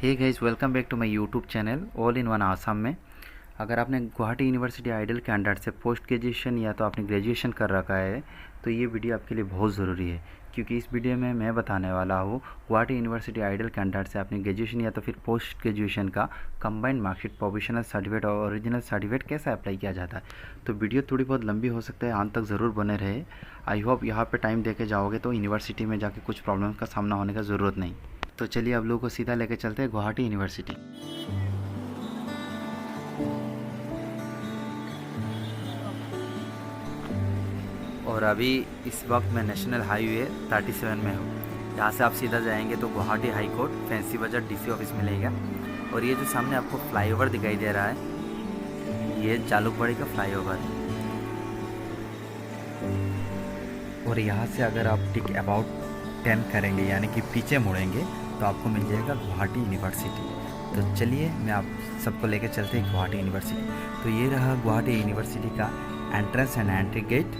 Hey guys, welcome back to my YouTube channel all in one Assam में। अगर आपने Guwahati university IDOL के under से पोस्ट ग्रेजुएशन या तो आपने ग्रेजुएशन कर रखा है तो ये वीडियो आपके लिए बहुत ज़रूरी है, क्योंकि इस वीडियो में मैं बताने वाला हूँ गुवाहाटी यूनिवर्सिटी आइडल के अंडर से आपने ग्रेजुएशन या तो फिर पोस्ट ग्रेजुएशन का कंबाइंड मार्कशीट, प्रोविजनल सर्टिफिकेट और ओरिजिनल सर्टिफिकेट कैसे अप्लाई किया जाता है। तो वीडियो थोड़ी बहुत लंबी हो सकता है, अंत तक ज़रूर बने रहे। आई होप यहाँ पर टाइम दे के जाओगे तो यूनिवर्सिटी में जाके कुछ प्रॉब्लम का सामना होने का ज़रूरत नहीं। तो चलिए अब लोगों को सीधा लेके चलते हैं गुवाहाटी यूनिवर्सिटी। और अभी इस वक्त मैं नेशनल हाईवे 37 में हूँ। यहाँ से आप सीधा जाएंगे तो गुवाहाटी हाई कोर्ट, फैंसी बाजार डीसी ऑफिस मिलेगा। और ये जो सामने आपको फ्लाईओवर दिखाई दे रहा है, ये जालूकबाड़ी का फ्लाईओवर है। और यहाँ से अगर आप टिक अबाउट 10 करेंगे यानी कि पीछे मुड़ेंगे तो आपको मिल जाएगा गुवाहाटी यूनिवर्सिटी। तो चलिए मैं आप सबको लेकर चलते हैं गुवाहाटी यूनिवर्सिटी। तो ये रहा गुवाहाटी यूनिवर्सिटी का एंट्रेंस एंड एंट्री गेट।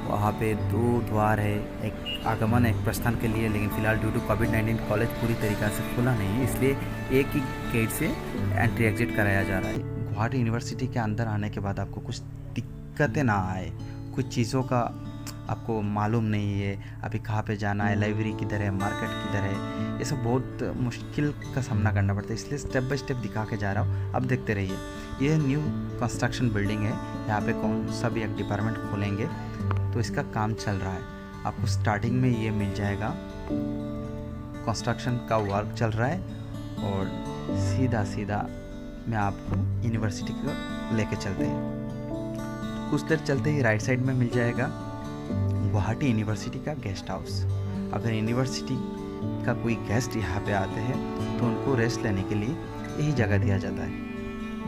वहाँ पे 2 द्वार है, एक आगमन एक प्रस्थान के लिए, लेकिन फ़िलहाल ड्यू टू कोविड-19 कॉलेज पूरी तरीक़ा से खुला नहीं है, इसलिए एक ही गेट से एंट्री एग्जिट कराया जा रहा है। गुवाहाटी यूनिवर्सिटी के अंदर आने के बाद आपको कुछ दिक्कतें ना आए, कुछ चीज़ों का आपको मालूम नहीं है अभी कहाँ पे जाना है, लाइब्रेरी किधर है, मार्केट किधर है, ये सब बहुत मुश्किल का सामना करना पड़ता है। इसलिए स्टेप बाय स्टेप दिखा के जा रहा हूँ, अब देखते रहिए। ये न्यू कंस्ट्रक्शन बिल्डिंग है, यहाँ पे कौन सा भी एक डिपार्टमेंट खोलेंगे तो इसका काम चल रहा है। आपको स्टार्टिंग में ये मिल जाएगा, कंस्ट्रक्शन का वर्क चल रहा है। और सीधा सीधा मैं आपको यूनिवर्सिटी को लेके चलते हैं। कुछ देर चलते ही राइट साइड में मिल जाएगा गुवाहाटी यूनिवर्सिटी का गेस्ट हाउस। अगर यूनिवर्सिटी का कोई गेस्ट यहाँ पे आते हैं तो उनको रेस्ट लेने के लिए यही जगह दिया जाता है।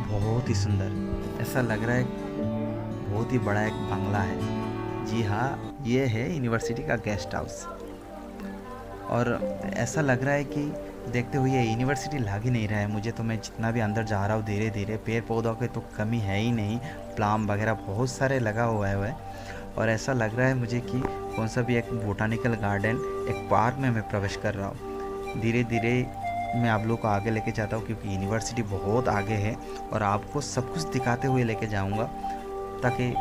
बहुत ही सुंदर, ऐसा लग रहा है बहुत ही बड़ा एक बंगला है। जी हाँ, ये है यूनिवर्सिटी का गेस्ट हाउस। और ऐसा लग रहा है कि देखते हुए यूनिवर्सिटी लग ही नहीं रहा है मुझे, तो मैं जितना भी अंदर जा रहा हूँ धीरे धीरे, पेड़ पौधों की तो कमी है ही नहीं, प्लाम वगैरह बहुत सारे लगा हुआ है। और ऐसा लग रहा है मुझे कि कौन सा भी एक बोटानिकल गार्डन, एक पार्क में मैं प्रवेश कर रहा हूँ। धीरे धीरे मैं आप लोग को आगे लेके जाता हूँ, क्योंकि यूनिवर्सिटी बहुत आगे है और आपको सब कुछ दिखाते हुए लेके जाऊँगा ताकि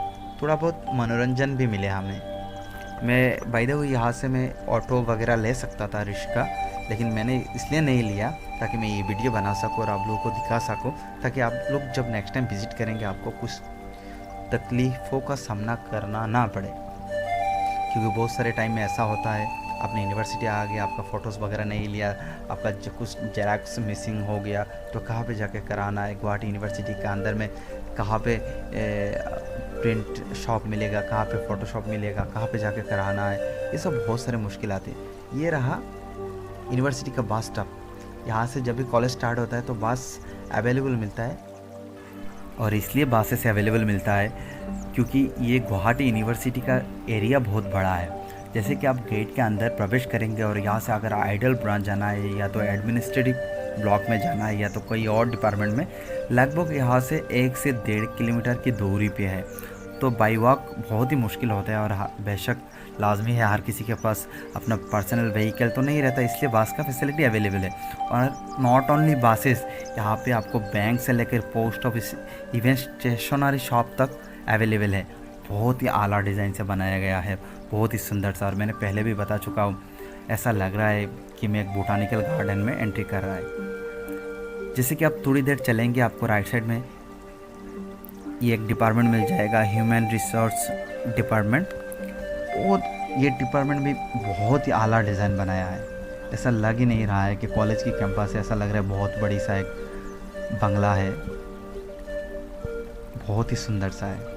थोड़ा बहुत मनोरंजन भी मिले हमें। मैं बाय द वे यहाँ से मैं ऑटो वगैरह ले सकता था, रिक्शा, लेकिन मैंने इसलिए नहीं लिया ताकि मैं ये वीडियो बना सकूँ और आप लोगों को दिखा सकूँ, ताकि आप लोग जब नेक्स्ट टाइम विज़िट करेंगे आपको कुछ तकलीफ़ों का सामना करना ना पड़े। क्योंकि बहुत सारे टाइम में ऐसा होता है, आपने यूनिवर्सिटी आ गया, आपका फ़ोटोज़ वगैरह नहीं लिया, आपका जो कुछ जेरॉक्स मिसिंग हो गया, तो कहाँ पे जाके कराना है। गुवाहाटी यूनिवर्सिटी के अंदर में कहाँ पे प्रिंट शॉप मिलेगा, कहाँ पे फ़ोटोशॉप मिलेगा, कहाँ पे जाके कराना है, ये सब बहुत सारे मुश्किल आते हैं। ये रहा यूनिवर्सिटी का बस स्टॉप। यहाँ से जब भी कॉलेज स्टार्ट होता है तो बस अवेलेबल मिलता है, और इसलिए बसेस से अवेलेबल मिलता है क्योंकि ये गुवाहाटी यूनिवर्सिटी का एरिया बहुत बड़ा है। जैसे कि आप गेट के अंदर प्रवेश करेंगे और यहाँ से अगर आइडल ब्रांच जाना है या तो एडमिनिस्ट्रेटिव ब्लॉक में जाना है या तो कोई और डिपार्टमेंट में, लगभग यहाँ से 1 से 1.5 किलोमीटर की दूरी पे है। तो बाई वॉक बहुत ही मुश्किल होता है। और बेशक लाजमी है हर किसी के पास अपना पर्सनल व्हीकल तो नहीं रहता, इसलिए बस का फैसिलिटी अवेलेबल है। और नॉट ओनली बसेस, यहाँ पे आपको बैंक से लेकर post office, even stationery shop तक अवेलेबल है। बहुत ही आला डिज़ाइन से बनाया गया है, बहुत ही सुंदर सा। और मैंने पहले भी बता चुका हूँ, ऐसा लग रहा है कि मैं एक बोटानिकल गार्डन में एंट्री कर रहा है। जैसे कि आप थोड़ी देर चलेंगे आपको राइट साइड में ये एक डिपार्टमेंट मिल जाएगा, ह्यूमन रिसोर्स डिपार्टमेंट। और ये डिपार्टमेंट भी बहुत ही आला डिज़ाइन बनाया है, ऐसा लग ही नहीं रहा है कि कॉलेज की कैंपस है, ऐसा लग रहा है बहुत बड़ी सा एक बंगला है, बहुत ही सुंदर सा है।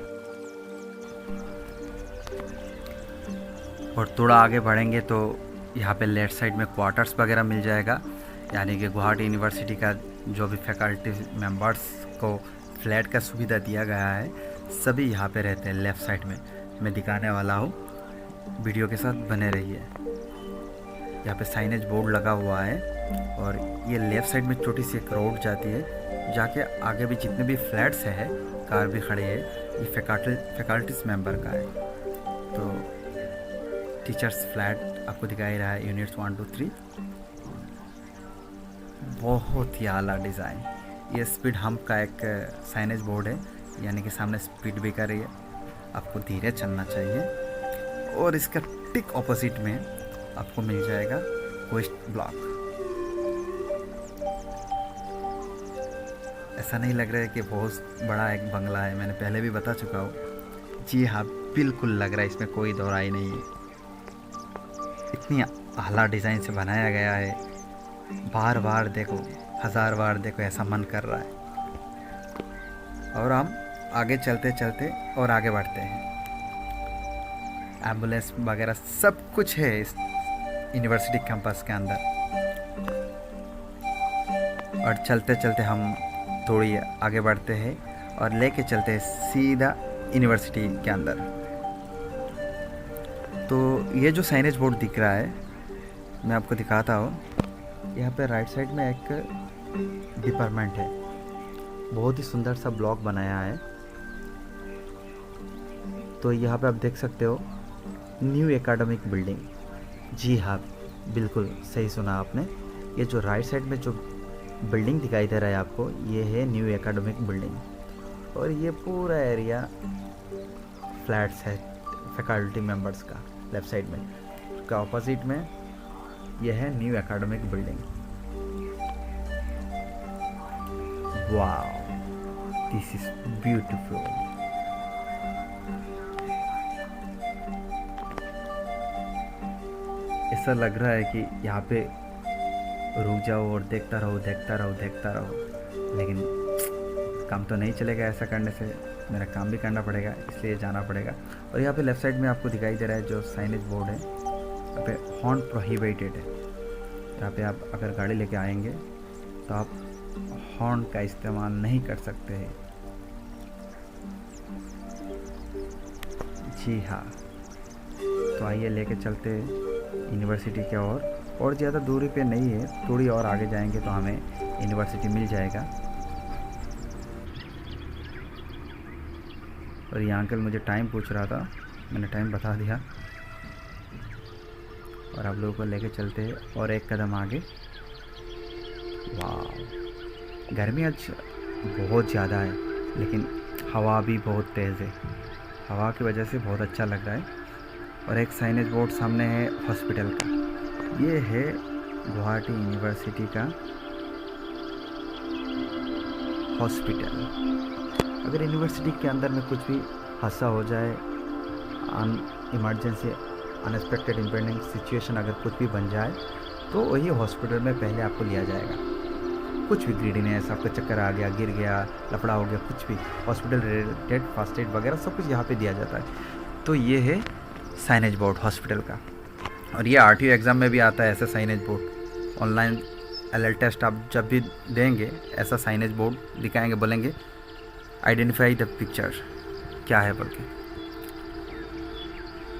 और थोड़ा आगे बढ़ेंगे तो यहाँ पे लेफ्ट साइड में क्वार्टर्स वगैरह मिल जाएगा, यानी कि गुवाहाटी यूनिवर्सिटी का जो भी फैकल्टी मेंबर्स को फ्लैट का सुविधा दिया गया है, सभी यहाँ पे रहते हैं। लेफ़्ट साइड में मैं दिखाने वाला हूँ, वीडियो के साथ बने रहिए। यहाँ पे साइनेज बोर्ड लगा हुआ है और ये लेफ़्ट साइड में छोटी सी एक रोड जाती है, जाके आगे भी जितने भी फ्लैट्स है, कार भी खड़ी है, ये फैकल्टीज मेंबर का है। तो टीचर्स फ्लैट आपको दिखाई रहा है, यूनिट्स 1 2 3। बहुत ही आला डिज़ाइन। ये स्पीड हम्प का एक साइनेज बोर्ड है, यानी कि सामने स्पीड ब्रेकर है, आपको धीरे चलना चाहिए। और इसका टिक ऑपोजिट में आपको मिल जाएगा वेस्ट ब्लॉक। ऐसा नहीं लग रहा है कि बहुत बड़ा एक बंगला है, मैंने पहले भी बता चुका हूँ। जी हाँ, बिल्कुल लग रहा है, इसमें कोई दो राय नहीं है। इतनी आला डिज़ाइन से बनाया गया है, बार बार देखो, 1000 बार देखो, ऐसा मन कर रहा है। और हम आगे चलते चलते और आगे बढ़ते हैं। एम्बुलेंस वगैरह सब कुछ है इस यूनिवर्सिटी कैंपस के अंदर। और चलते चलते हम थोड़ी आगे बढ़ते हैं और लेके चलते हैं सीधा यूनिवर्सिटी के अंदर। तो ये जो साइनेज बोर्ड दिख रहा है, मैं आपको दिखाता हूँ। यहाँ पे राइट साइड में एक डिपार्टमेंट है, बहुत ही सुंदर सा ब्लॉक बनाया है। तो यहाँ पे आप देख सकते हो न्यू एकेडमिक बिल्डिंग। जी हाँ, बिल्कुल सही सुना आपने। ये जो राइट साइड में जो बिल्डिंग दिखाई दे रहा है आपको, ये है न्यू एकेडमिक बिल्डिंग। और ये पूरा एरिया फ्लैट्स है फैकल्टी मेंबर्स का। लेफ्ट साइड में का ऑपोजिट में यह है new academic building. Wow, this is beautiful. ऐसा लग रहा है कि यहाँ पे रुक जाओ और देखता रहो देखता रहो देखता रहो, लेकिन काम तो नहीं चलेगा ऐसा करने से। मेरा काम भी करना पड़ेगा, इसलिए जाना पड़ेगा। और यहाँ पे लेफ़्ट साइड में आपको दिखाई दे रहा है जो साइनेज बोर्ड है, यहाँ पे हॉर्न प्रोहिबिटेड है। यहाँ पे आप अगर गाड़ी लेके आएंगे तो आप हॉर्न का इस्तेमाल नहीं कर सकते हैं। जी हाँ, तो आइए लेके चलते यूनिवर्सिटी के और ज़्यादा दूरी पे नहीं है, थोड़ी और आगे जाएंगे तो हमें यूनिवर्सिटी मिल जाएगा। और ये अंकल मुझे टाइम पूछ रहा था, मैंने टाइम बता दिया। और आप लोगों को लेके चलते हैं और एक कदम आगे। वाह, गर्मी आज बहुत ज़्यादा है, लेकिन हवा भी बहुत तेज़ है। हवा की वजह से बहुत अच्छा लग रहा है। और एक साइनेज बोर्ड सामने है हॉस्पिटल का। ये है गुवाहाटी यूनिवर्सिटी का हॉस्पिटल। अगर यूनिवर्सिटी के अंदर में कुछ भी हादसा हो जाए, इमरजेंसी अनएक्सपेक्टेड इम्पेंडिंग सिचुएशन अगर कुछ भी बन जाए, तो वही हॉस्पिटल में पहले आपको लिया जाएगा। कुछ भी ग्रीडीनेस, आपका चक्कर आ गया, गिर गया, लफड़ा हो गया, कुछ भी हॉस्पिटल रिलेटेड फर्स्ट एड वगैरह सब कुछ यहाँ पे दिया जाता है। तो ये है साइनेज बोर्ड हॉस्पिटल का। और ये आरटीओ एग्ज़ाम में भी आता है ऐसा signage board. Online LL test आप जब भी देंगे, ऐसा साइनेज बोर्ड दिखाएंगे, बोलेंगे आइडेंटिफाई द पिक्चर, क्या है बोल के।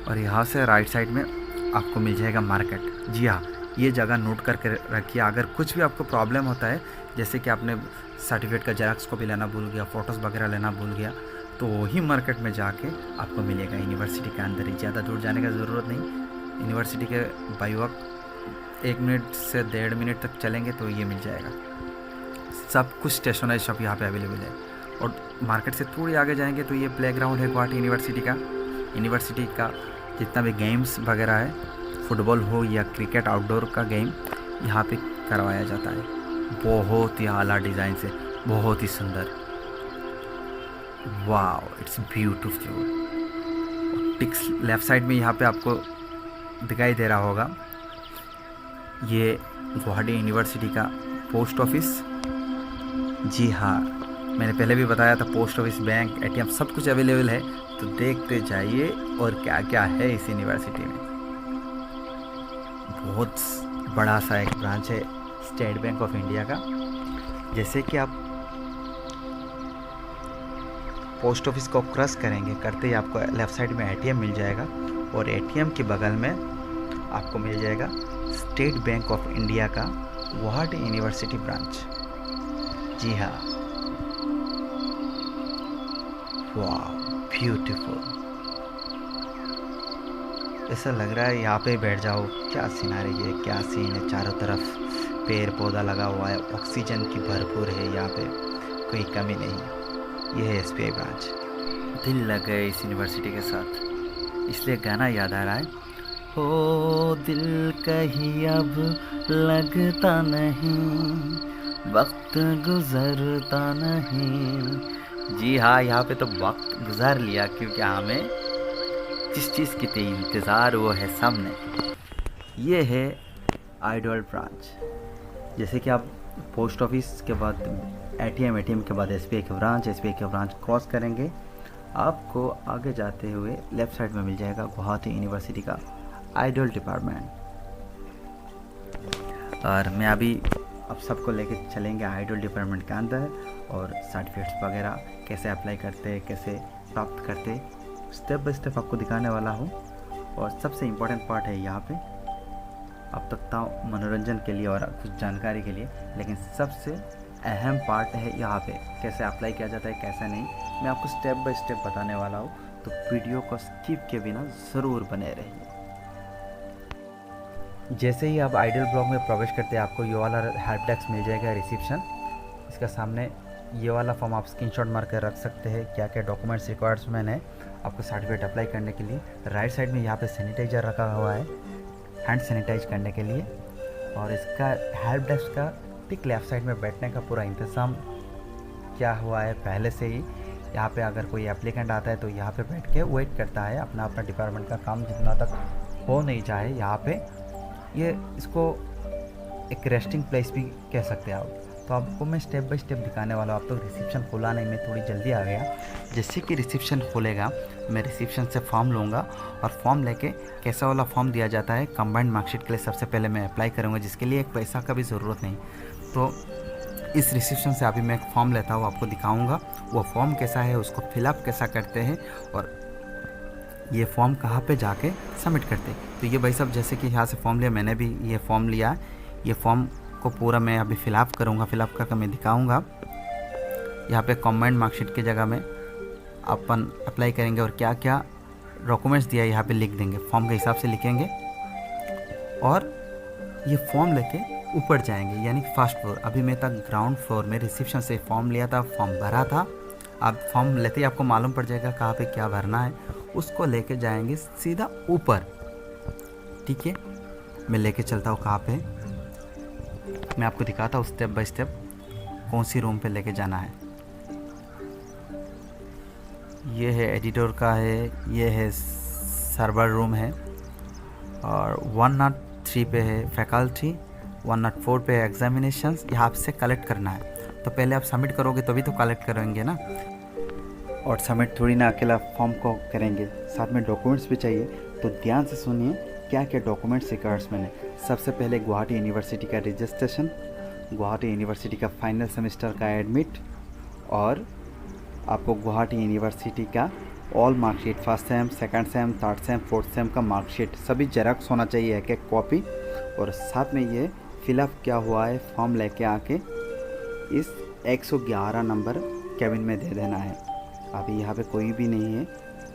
और यहाँ से राइट साइड में आपको मिल जाएगा मार्केट। जी हाँ, ये जगह नोट करके रखिए। अगर कुछ भी आपको प्रॉब्लम होता है, जैसे कि आपने सर्टिफिकेट का जेरॉक्स कॉपी लेना भूल गया, फ़ोटोज़ वगैरह लेना भूल गया, तो वही मार्केट में जाके आपको मिलेगा। यूनिवर्सिटी के अंदर ही, ज़्यादा दूर जाने का ज़रूरत नहीं। यूनिवर्सिटी के बाई वॉक 1 मिनट से 1.5 मिनट तक चलेंगे तो ये मिल जाएगा। सब कुछ स्टेशनरी शॉप यहाँ पे अवेलेबल है। और मार्केट से थोड़ी आगे जाएंगे तो ये प्लेग्राउंड है गुवाहाटी यूनिवर्सिटी का। यूनिवर्सिटी का जितना भी गेम्स वगैरह है, फुटबॉल हो या क्रिकेट, आउटडोर का गेम यहाँ पे करवाया जाता है। बहुत ही आला डिज़ाइन से, बहुत ही सुंदर। Wow, it's beautiful. टिक्स लेफ़्ट साइड में यहाँ पे आपको दिखाई दे रहा होगा, ये गुवाहाटी यूनिवर्सिटी का पोस्ट ऑफिस। जी हाँ, मैंने पहले भी बताया था, पोस्ट ऑफिस, बैंक, एटीएम सब कुछ अवेलेबल है। तो देखते जाइए और क्या क्या है इस यूनिवर्सिटी में। बहुत बड़ा सा एक ब्रांच है स्टेट बैंक ऑफ इंडिया का। जैसे कि आप पोस्ट ऑफिस को क्रॉस करेंगे, करते ही आपको लेफ़्ट साइड में एटीएम मिल जाएगा। और एटीएम के बगल में आपको मिल जाएगा स्टेट बैंक ऑफ इंडिया का गुवाहाटी यूनिवर्सिटी ब्रांच। जी हाँ, वाह, ब्यूटीफुल। ऐसा लग रहा है यहाँ पे बैठ जाओ। क्या सीनरी है, क्या सीन है, चारों तरफ पेड़ पौधा लगा हुआ है, ऑक्सीजन की भरपूर है यहाँ पे, कोई कमी नहीं। ये है SBI ब्रांच। दिल लग गए इस यूनिवर्सिटी के साथ, इसलिए गाना याद आ रहा है, हो दिल कहीं अब लगता नहीं, वक्त गुजरता नहीं। जी हाँ, यहाँ पे तो वक्त गुजार लिया, क्योंकि हमें जिस चीज़ की थी इंतज़ार वो है सामने। ये है आइडल ब्रांच। जैसे कि आप पोस्ट ऑफिस के बाद ATM के बाद SBI के ब्रांच क्रॉस करेंगे, आपको आगे जाते हुए लेफ़्ट साइड में मिल जाएगा गुवाहाटी यूनिवर्सिटी का आइडल डिपार्टमेंट। और मैं अभी अब सबको लेके चलेंगे आइडल डिपार्टमेंट के अंदर, और सर्टिफिकेट्स वगैरह कैसे अप्लाई करते हैं, कैसे प्राप्त करते, स्टेप बाय स्टेप आपको दिखाने वाला हूँ। और सबसे इम्पोर्टेंट पार्ट है यहाँ पे, अब तक था मनोरंजन के लिए और कुछ जानकारी के लिए, लेकिन सबसे अहम पार्ट है यहाँ पे कैसे अप्लाई किया जाता है, कैसे नहीं, मैं आपको स्टेप बाय स्टेप बताने वाला हूँ। तो वीडियो को स्किप के बिना ज़रूर बने रहिए। जैसे ही आप आइडल ब्लॉक में प्रवेश करते हैं, आपको ये वाला हेल्प डेस्क मिल जाएगा, रिसेप्शन। इसका सामने ये वाला फॉर्म आप स्क्रीनशॉट मार कर रख सकते हैं, क्या क्या डॉक्यूमेंट्स रिक्वायर्समेंट है आपको सर्टिफिकेट अप्लाई करने के लिए। राइट साइड में यहाँ पे सैनिटाइज़र रखा हुआ है, हैंड सैनिटाइज करने के लिए। और इसका हेल्प डेस्क का ठीक लेफ़्ट साइड में बैठने का पूरा इंतज़ाम क्या हुआ है पहले से ही। यहाँ पे अगर कोई एप्लीकेंट आता है तो यहाँ पे बैठ के वेट करता है, अपना अपना डिपार्टमेंट का काम जितना तक हो नहीं चाहे यहाँ पे, ये इसको एक रेस्टिंग प्लेस भी कह सकते हैं आप। तो आपको मैं स्टेप बाय स्टेप दिखाने वाला हूँ। आप तो रिसेप्शन खोला नहीं, मैं थोड़ी जल्दी आ गया। जैसे कि रिसेप्शन खोलेगा, मैं रिसेप्शन से फॉर्म लूँगा, और फॉर्म लेके कैसा वाला फॉर्म दिया जाता है कंबाइंड मार्कशीट के लिए सबसे पहले मैं अप्लाई करूँगा, जिसके लिए एक पैसा का भी ज़रूरत नहीं। तो इस रिसेप्शन से अभी मैं एक फॉर्म लेता हूँ, आपको दिखाऊँगा वो फॉर्म कैसा है, उसको फिलअप कैसा करते हैं, और ये फॉर्म कहाँ पे जाके सबमिट करते हैं। तो ये भाई साहब, जैसे कि यहाँ से फॉर्म लिया, मैंने भी ये फॉर्म लिया, ये फॉर्म को पूरा मैं अभी फिलअप करूँगा, फिलअप करके मैं दिखाऊँगा। यहाँ पे कंबाइंड मार्कशीट की जगह में अपन अप्लाई करेंगे, और क्या क्या डॉक्यूमेंट्स दिया है यहाँ पे लिख देंगे, फॉर्म के हिसाब से लिखेंगे, और ये फॉर्म लेके ऊपर जाएंगे, यानी फर्स्ट फ्लोर। अभी मैं तक ग्राउंड फ्लोर में रिसेप्शन से फॉर्म लिया था, फॉर्म भरा था। आप फॉर्म लेते ही आपको मालूम पड़ जाएगा कहाँ पे क्या भरना है, उसको लेके जाएंगे सीधा ऊपर। ठीक है, मैं लेके चलता हूँ कहाँ पे, मैं आपको दिखाता हूँ स्टेप बाय स्टेप कौन सी रूम पे लेके जाना है। ये है एडिटर का है, ये है सर्वर रूम है, और 103 पे है फैकल्टी, 104 पे है एग्जामिनेशंस। यहाँ से कलेक्ट करना है, तो पहले आप सबमिट करोगे तभी तो कलेक्ट करेंगे ना, और सबमिट थोड़ी ना अकेला फॉर्म को करेंगे, साथ में डॉक्यूमेंट्स भी चाहिए। तो ध्यान से सुनिए क्या क्या डॉक्यूमेंट्स रिक्वायर्समेंट है। सबसे पहले गुवाहाटी यूनिवर्सिटी का रजिस्ट्रेशन, गुवाहाटी यूनिवर्सिटी का फाइनल सेमेस्टर का एडमिट, और आपको गुवाहाटी यूनिवर्सिटी का all marksheet, first sem, second same, third same, fourth same का मार्कशीट सभी जेरॉक्स होना चाहिए, एक एक कॉपी। और साथ में ये फिलअप क्या हुआ है फॉर्म लेके आके इस 111 नंबर कैबिन में दे देना है। अभी यहाँ पे कोई भी नहीं है,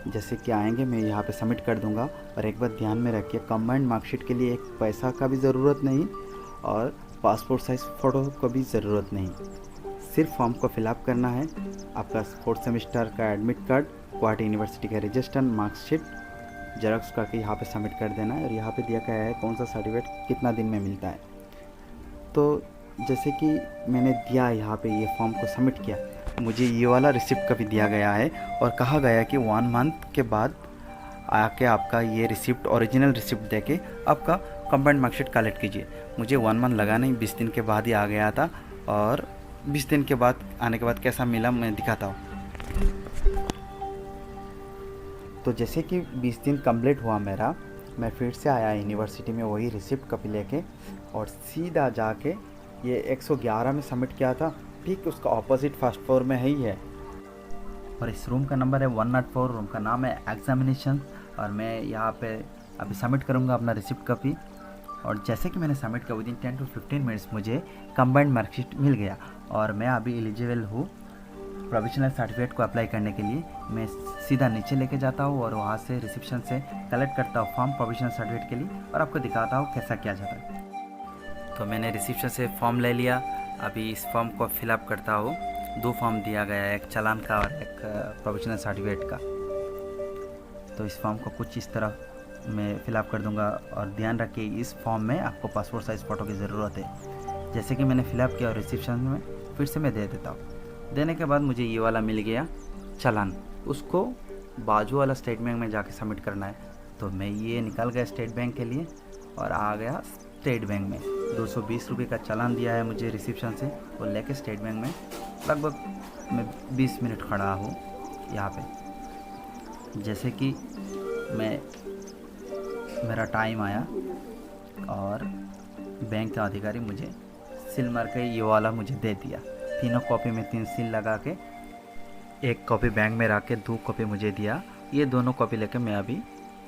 जैसे कि आएंगे मैं यहाँ पे सबमिट कर दूँगा। और एक बात ध्यान में रखिए, कंबाइंड मार्कशीट के लिए एक पैसा का भी ज़रूरत नहीं, और पासपोर्ट साइज़ फ़ोटो को भी ज़रूरत नहीं, सिर्फ फॉर्म को फिलअप करना है। आपका फोर्थ सेमेस्टर का एडमिट कार्ड, गुवाहाटी यूनिवर्सिटी का रजिस्टर, मार्कशीट जेरॉक्स करके यहाँ पे सबमिट कर देना है। और यहाँ पे दिया गया है कौन सा सर्टिफिकेट कितना दिन में मिलता है। तो जैसे कि मैंने दिया यहाँ पे ये फॉर्म को सबमिट किया, मुझे ये वाला रिसिप्ट का भी दिया गया है, और कहा गया कि 1 मंथ के बाद आके आपका ये रिसिप्ट, ओरिजिनल रिसिप्ट देके आपका कंबाइंड मार्कशीट कलेक्ट कीजिए। मुझे 1 मंथ लगा नहीं, 20 दिन के बाद ही आ गया था, और 20 दिन के बाद आने के बाद कैसा मिला मैं दिखाता हूँ। तो जैसे कि 20 दिन कंप्लीट हुआ मेरा, मैं फिर से आया यूनिवर्सिटी में वही रिसिप्ट कॉपी लेके, और सीधा जाके ये 111 में सबमिट किया था, ठीक उसका ऑपोजिट फर्स्ट फ्लोर में ही है। और इस रूम का नंबर है 104, रूम का नाम है एग्जामिनेशन। और मैं यहाँ पे अभी सबमिट करूँगा अपना रिसिप्ट कॉपी। और जैसे कि मैंने सबमिट किया, विदिन 10 to 15 मिनट्स मुझे कंबाइंड मार्कशीट मिल गया, और मैं अभी एलिजिबल हूँ प्रोविजनल सर्टिफिकेट को अप्लाई करने के लिए। मैं सीधा नीचे लेके जाता हूँ, और वहाँ से रिसेप्शन से कलेक्ट करता हूँ फॉर्म प्रोविजनल सर्टिफिकेट के लिए, और आपको दिखाता हूँ कैसा किया जाता है। तो मैंने रिसेप्शन से फॉर्म ले लिया। अभी इस फॉर्म को फिलअप करता हूँ। 2 फॉर्म दिया गया है, एक चालान का और एक प्रोविजनल सर्टिफिकेट का। तो इस फॉर्म को कुछ इस तरह मैं फिलअप कर दूंगा। और ध्यान रखिए, इस फॉर्म में आपको पासपोर्ट साइज़ फ़ोटो की ज़रूरत है। जैसे कि मैंने फिलअप किया और रिसेप्शन में फिर से मैं दे देता हूँ। देने के बाद मुझे ये वाला मिल गया चालान, उसको बाजू वाला स्टेट बैंक में जाके सबमिट करना है। तो मैं ये निकल गया स्टेट बैंक के लिए और आ गया स्टेट बैंक में। 220 रुपये का चालान दिया है मुझे रिसेप्शन से, और लेके स्टेट बैंक में लगभग मैं 20 मिनट खड़ा हूँ यहाँ पे। जैसे कि मेरा टाइम आया और बैंक का अधिकारी मुझे सील मार के ये वाला मुझे दे दिया। तीनों कॉपी में 3 सील लगा के, 1 कॉपी बैंक में रख के 2 कॉपी मुझे दिया। ये दोनों कॉपी लेके मैं अभी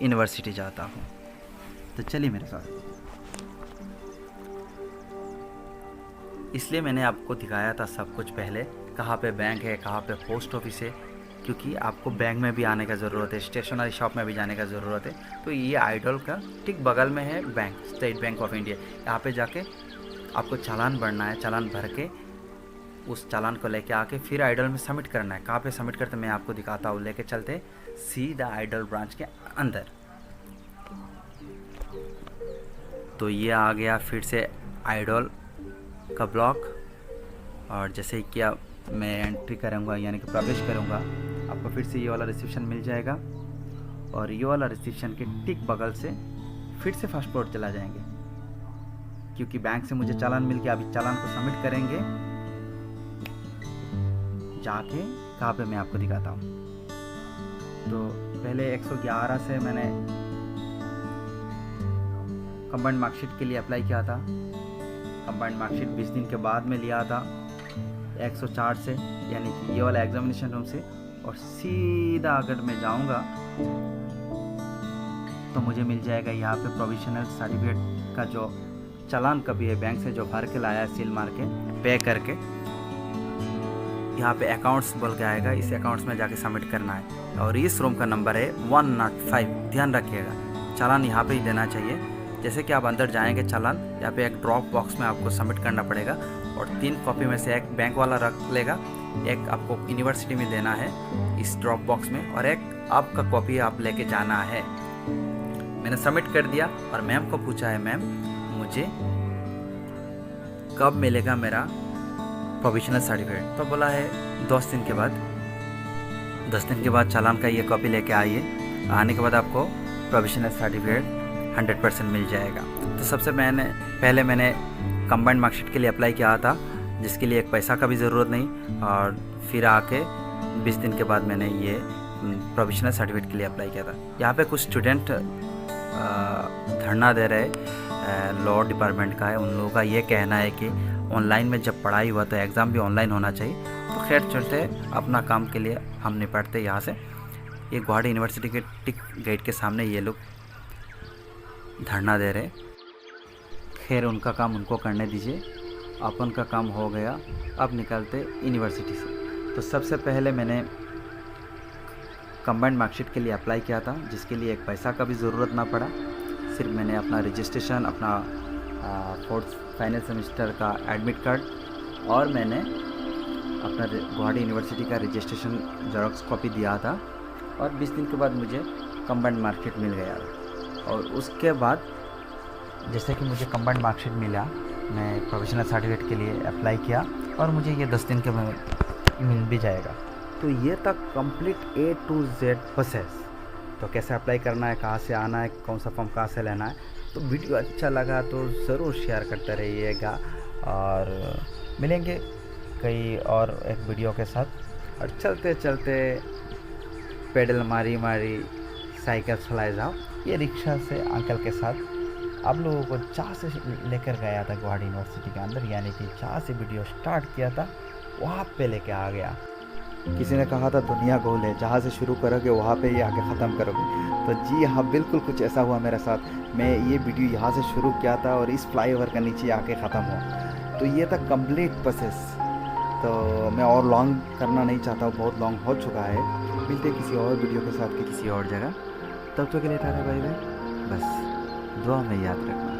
यूनिवर्सिटी जाता हूँ। तो चलिए मेरे साथ। इसलिए मैंने आपको दिखाया था सब कुछ पहले, कहाँ पे बैंक है, कहाँ पे पोस्ट ऑफिस है, क्योंकि आपको बैंक में भी आने का ज़रूरत है, स्टेशनरी शॉप में भी जाने का ज़रूरत है। तो ये आइडल का ठीक बगल में है bank, state bank of India. यहाँ पे जाके आपको चालान भरना है। चालान भर के उस चालान को लेके आके फिर आइडल में सबमिट करना है। कहाँ पे सबमिट करते मैं आपको दिखाता हूँ। लेके चलते सीधा आइडल ब्रांच के अंदर। तो ये आ गया फिर से आइडल का ब्लॉक। और जैसे ही किया मैं एंट्री करूँगा, यानी कि प्रवेश करूँगा, आपको फिर से ये वाला रिसेप्शन मिल जाएगा। और ये वाला रिसेप्शन के ठीक बगल से फिर से फर्स्ट फ्लोर चला जाएंगे, क्योंकि बैंक से मुझे चालान मिल गया। अभी चालान को सबमिट करेंगे जाके। कहाँ पे मैं आपको दिखाता हूँ। तो पहले 111 से मैंने कंबाइंड मार्कशीट के लिए अप्लाई किया था। कंबाइंड मार्कशीट 20 दिन के बाद में लिया था 104 से, यानी कि ये वाला एग्जामिनेशन रूम से। और सीधा अगर मैं जाऊंगा तो मुझे मिल जाएगा यहाँ पे प्रोविजनल सर्टिफिकेट का जो चालान का भी है, बैंक से जो भर के लाया है सील मार के पे करके। यहाँ पे अकाउंट्स बोल के आएगा, इस अकाउंट्स में जाके सबमिट करना है। और इस रूम का नंबर है 105। ध्यान रखिएगा, चालान यहाँ पे ही देना चाहिए। जैसे कि आप अंदर जाएंगे, चालान यहाँ पे एक ड्रॉप बॉक्स में आपको सबमिट करना पड़ेगा। और 3 कॉपी में से एक बैंक वाला रख लेगा, एक आपको यूनिवर्सिटी में देना है इस ड्रॉप बॉक्स में, और एक आपका कॉपी आप लेके जाना है। मैंने सबमिट कर दिया और मैम को पूछा है, मैम मुझे कब मिलेगा मेरा प्रोविजनल सर्टिफिकेट? तो बोला है 10 दिन के बाद। 10 दिन के बाद चालान का ये कॉपी लेके आइए। आने के बाद आपको प्रोविजनल सर्टिफिकेट 100% मिल जाएगा। तो सबसे पहले मैंने कंबाइंड मार्कशीट के लिए अप्लाई किया था, जिसके लिए एक पैसा का भी ज़रूरत नहीं। और फिर आके 20 दिन के बाद मैंने ये प्रोविजनल सर्टिफिकेट के लिए अप्लाई किया था। यहाँ पे कुछ स्टूडेंट धरना दे रहे, लॉ डिपार्टमेंट का है। उन लोगों का ये कहना है कि ऑनलाइन में जब पढ़ाई हुआ तो एग्ज़ाम भी ऑनलाइन होना चाहिए। तो खैर चलते अपना काम के लिए हम निपटते यहाँ से। ये गुवाहाटी यूनिवर्सिटी के टिक गेट के सामने ये लोग धरना दे रहे। खैर उनका काम उनको करने दीजिए, अपन का काम हो गया। अब निकलते यूनिवर्सिटी से। तो सबसे पहले मैंने कंबाइंड मार्कशीट के लिए अप्लाई किया था, जिसके लिए एक पैसा का भी ज़रूरत ना पड़ा। सिर्फ मैंने अपना रजिस्ट्रेशन, अपना 4th फाइनल सेमेस्टर का एडमिट कार्ड, और मैंने अपना गुवाहाटी यूनिवर्सिटी का रजिस्ट्रेशन जेरॉक्स कॉपी दिया था। और 20 दिन के बाद मुझे कंबाइंड मार्कशीट मिल गया। और उसके बाद जैसे कि मुझे कंबाइंड मार्कशीट मिला, मैं प्रोविजनल सर्टिफिकेट के लिए अप्लाई किया और मुझे ये 10 दिन के में मिल भी जाएगा। तो ये तक complete A to Z process. तो कैसे अप्लाई करना है, कहाँ से आना है, कौन सा फॉर्म कहाँ से लेना है। तो वीडियो अच्छा लगा तो ज़रूर शेयर करते रहिएगा, और मिलेंगे कई और एक वीडियो के साथ। और चलते चलते पेडल मारी मारी साइकिल चलाए जाओ। ये रिक्शा से अंकल के साथ आप लोगों को जहाँ से लेकर गया था गुवाहाटी यूनिवर्सिटी के अंदर, यानी कि जहाँ से वीडियो स्टार्ट किया था वहाँ पे लेके आ गया। किसी ने कहा था दुनिया गोल है, जहाँ से शुरू करोगे वहाँ पे ही आके ख़त्म करोगे। तो जी हाँ, बिल्कुल कुछ ऐसा हुआ मेरे साथ। मैं ये वीडियो यहाँ से शुरू किया था और इस फ्लाईओवर के नीचे आके ख़त्म हुआ। तो ये था कंप्लीट प्रोसेस। तो मैं और लॉन्ग करना नहीं चाहता हूँ, बहुत लॉन्ग हो चुका है। मिलते किसी और वीडियो के साथ किसी और जगह। तब तक के लिए टाटा बाय बाय। बस दुआ में याद रखना।